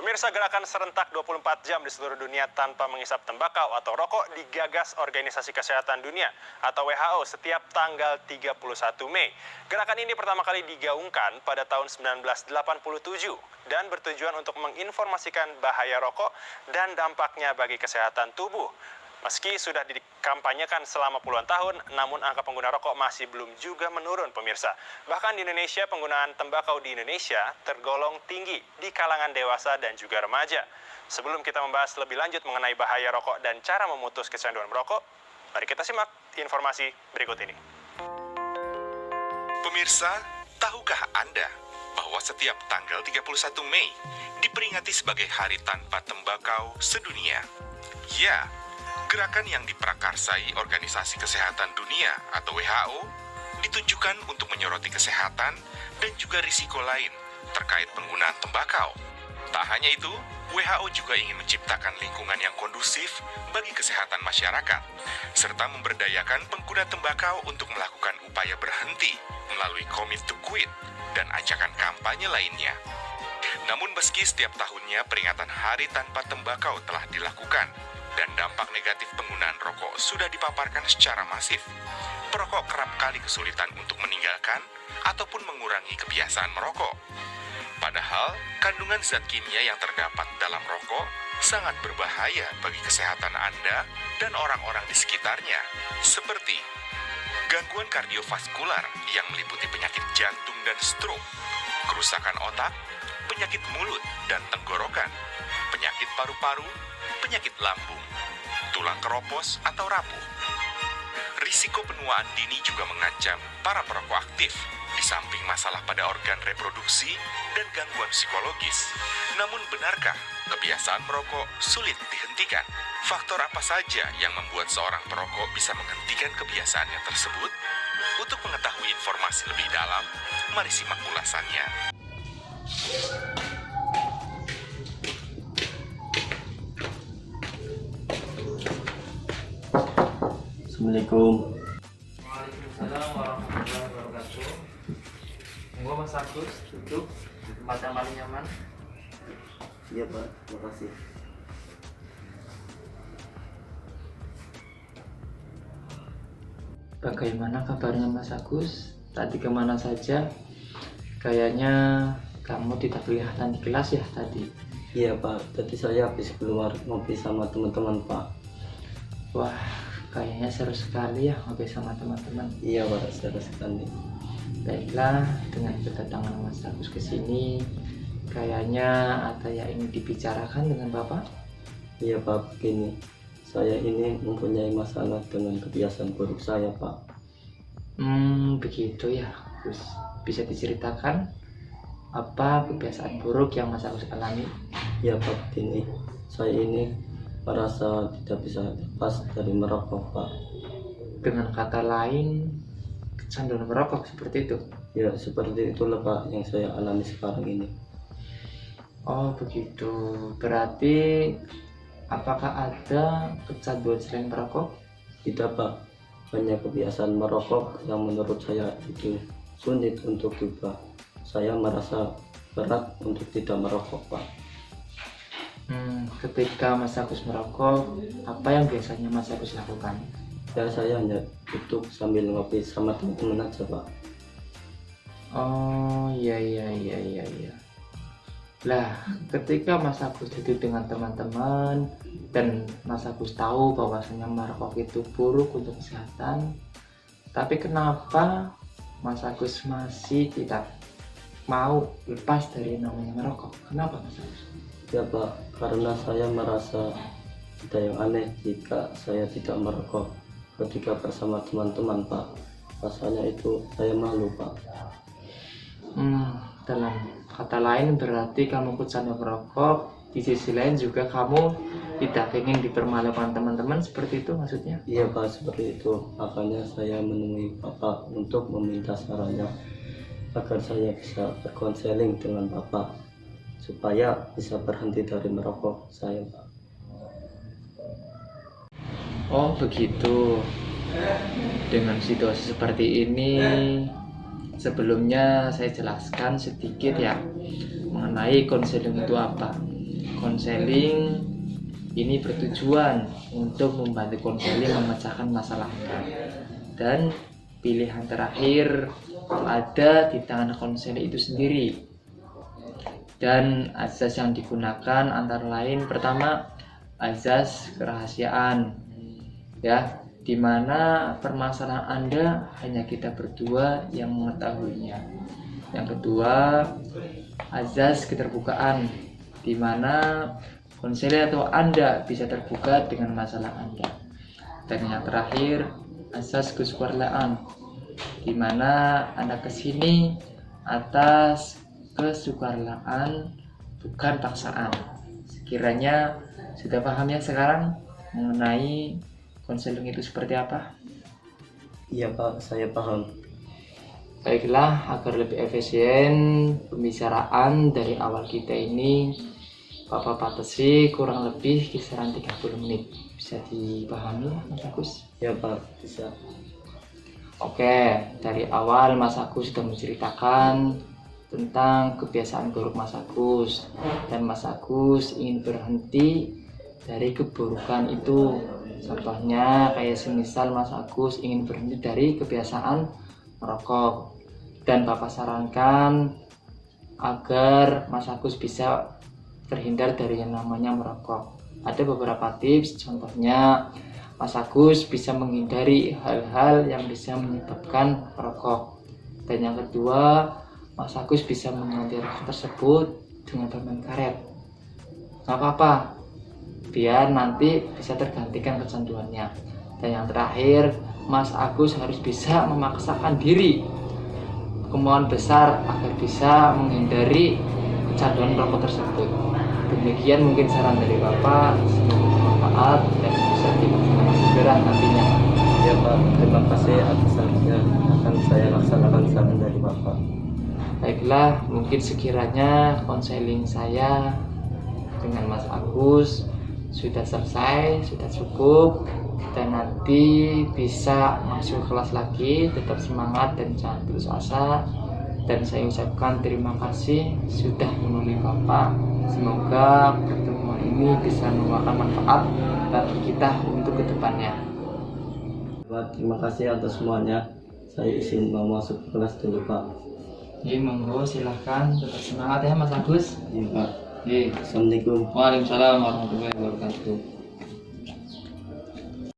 Pemirsa, gerakan serentak 24 jam di seluruh dunia tanpa menghisap tembakau atau rokok digagas Organisasi Kesehatan Dunia atau WHO setiap tanggal 31 Mei. Gerakan ini pertama kali digaungkan pada tahun 1987 dan bertujuan untuk menginformasikan bahaya rokok dan dampaknya bagi kesehatan tubuh. Meski sudah dikampanyekan selama puluhan tahun, namun angka pengguna rokok masih belum juga menurun, pemirsa. Bahkan di Indonesia, penggunaan tembakau di Indonesia tergolong tinggi di kalangan dewasa dan juga remaja. Sebelum kita membahas lebih lanjut mengenai bahaya rokok dan cara memutus kecanduan merokok, mari kita simak informasi berikut ini. Pemirsa, tahukah Anda bahwa setiap tanggal 31 Mei diperingati sebagai Hari Tanpa Tembakau Sedunia? Ya, gerakan yang diprakarsai Organisasi Kesehatan Dunia atau WHO ditujukan untuk menyoroti kesehatan dan juga risiko lain terkait penggunaan tembakau. Tak hanya itu, WHO juga ingin menciptakan lingkungan yang kondusif bagi kesehatan masyarakat, serta memberdayakan pengguna tembakau untuk melakukan upaya berhenti melalui Commit to Quit dan ajakan kampanye lainnya. Namun meski setiap tahunnya peringatan Hari Tanpa Tembakau telah dilakukan, dan dampak negatif penggunaan rokok sudah dipaparkan secara masif, perokok kerap kali kesulitan untuk meninggalkan ataupun mengurangi kebiasaan merokok. Padahal, kandungan zat kimia yang terdapat dalam rokok sangat berbahaya bagi kesehatan Anda dan orang-orang di sekitarnya, seperti gangguan kardiovaskular yang meliputi penyakit jantung dan stroke, kerusakan otak, penyakit mulut dan tenggorokan, penyakit paru-paru, penyakit lambung, tulang keropos atau rapuh. Risiko penuaan dini juga mengancam para perokok aktif, di samping masalah pada organ reproduksi dan gangguan psikologis. Namun benarkah kebiasaan merokok sulit dihentikan? Faktor apa saja yang membuat seorang perokok bisa menghentikan kebiasaannya tersebut? Untuk mengetahui informasi lebih dalam, mari simak ulasannya. Assalamualaikum. Waalaikumsalam warahmatullahi wabarakatuh. Monggo Mas Agus duduk di tempat yang paling nyaman. Iya Pak, terima kasih. Bagaimana kabarnya Mas Agus? Tadi kemana saja? Kayaknya kamu tidak kelihatan di kelas ya tadi. Iya Pak, tadi saya habis keluar ngopi sama teman-teman Pak. Wah, kayaknya seru sekali ya ngopi sama teman-teman. Iya Pak, seru sekali. Baiklah, dengan kedatangan Mas Agus ke sini, kayaknya ada yang ingin dibicarakan dengan Bapak. Iya Pak, begini. Saya ini mempunyai masalah dengan kebiasaan buruk saya Pak. Begitu ya, Gus. Bisa diceritakan apa kebiasaan buruk yang Mas Agus alami? Iya Pak, begini. Saya ini merasa tidak bisa lepas dari merokok Pak. Dengan kata lain, kecanduan merokok seperti itu? Ya seperti itulah Pak yang saya alami sekarang ini. Oh begitu, berarti apakah ada kecanduan selain merokok? Tidak Pak, hanya kebiasaan merokok yang menurut saya itu sulit untuk diubah. Saya merasa berat untuk tidak merokok Pak. Ketika Mas Agus merokok, apa yang biasanya Mas Agus lakukan? Ya saya hanya duduk sambil ngopi sama teman-teman aja Pak. Oh iya. Lah, ketika Mas Agus duduk dengan teman-teman dan Mas Agus tahu bahwasanya merokok itu buruk untuk kesehatan, tapi kenapa Mas Agus masih tidak mau lepas dari namanya merokok? Kenapa Mas Agus? Ya Pak, karena saya merasa ada yang aneh jika saya tidak merokok ketika bersama teman-teman Pak. Rasanya itu saya malu Pak. Dalam kata lain berarti kamu kecanduan merokok, di sisi lain juga kamu tidak ingin dipermalukan teman-teman, seperti itu maksudnya? Iya Pak, seperti itu. Makanya saya menemui Bapak untuk meminta sarannya agar saya bisa berkonseling dengan Bapak supaya bisa berhenti dari merokok saya Pak. Oh begitu. Dengan situasi seperti ini, sebelumnya saya jelaskan sedikit ya mengenai konseling itu apa. konseling ini bertujuan untuk membantu konseling memecahkan masalah Anda. Dan pilihan terakhir ada di tangan konseling itu sendiri. Dan azas yang digunakan antara lain pertama azas kerahasiaan, ya, di mana permasalahan Anda hanya kita berdua yang mengetahuinya. Yang kedua, azas keterbukaan, di mana konselor atau Anda bisa terbuka dengan masalah Anda. Dan yang terakhir, azas kesukarelaan, di mana Anda kesini atas kesukarelaan, bukan paksaan. Sekiranya sudah paham ya sekarang mengenai konseling itu seperti apa? Iya Pak, saya paham. Baiklah, agar lebih efisien pembicaraan dari awal kita ini, Bapak batasi kurang lebih kisaran 30 menit. Bisa dipahami Mas Agus? Ya Pak, bisa. Oke, dari awal Mas Agus sudah menceritakan tentang kebiasaan buruk Mas Agus, dan Mas Agus ingin berhenti dari keburukan itu. Contohnya kayak semisal Mas Agus ingin berhenti dari kebiasaan merokok, dan Bapak sarankan agar Mas Agus bisa terhindar dari yang namanya merokok. Ada beberapa tips, contohnya Mas Agus bisa menghindari hal-hal yang bisa menyebabkan merokok. Dan yang kedua, Mas Agus bisa mengganti rokok tersebut dengan permen karet. Gak apa-apa, biar nanti bisa tergantikan kecanduannya. Dan yang terakhir, Mas Agus harus bisa memaksakan diri, kemauan besar agar bisa menghindari kecanduan rokok tersebut. Demikian mungkin saran dari Bapak, semoga bermanfaat dan bisa dilaksanakan segera nantinya. Ya Pak, terima kasih atas sarannya. Akan saya laksanakan saran dari Bapak. Baiklah, mungkin sekiranya konseling saya dengan Mas Agus sudah selesai, sudah cukup, dan nanti bisa masuk kelas lagi. Tetap semangat dan jangan putus asa. Dan saya ucapkan terima kasih sudah menemani Bapak. Semoga pertemuan ini bisa membawa manfaat bagi kita untuk kedepannya. Pak, terima kasih atas semuanya. Saya izin mau masuk ke kelas dulu Pak. Oke, monggo silahkan, tetap semangat ya Mas Agus. Iya Pak. Oke. Assalamualaikum. Waalaikumsalam warahmatullahi wabarakatuh.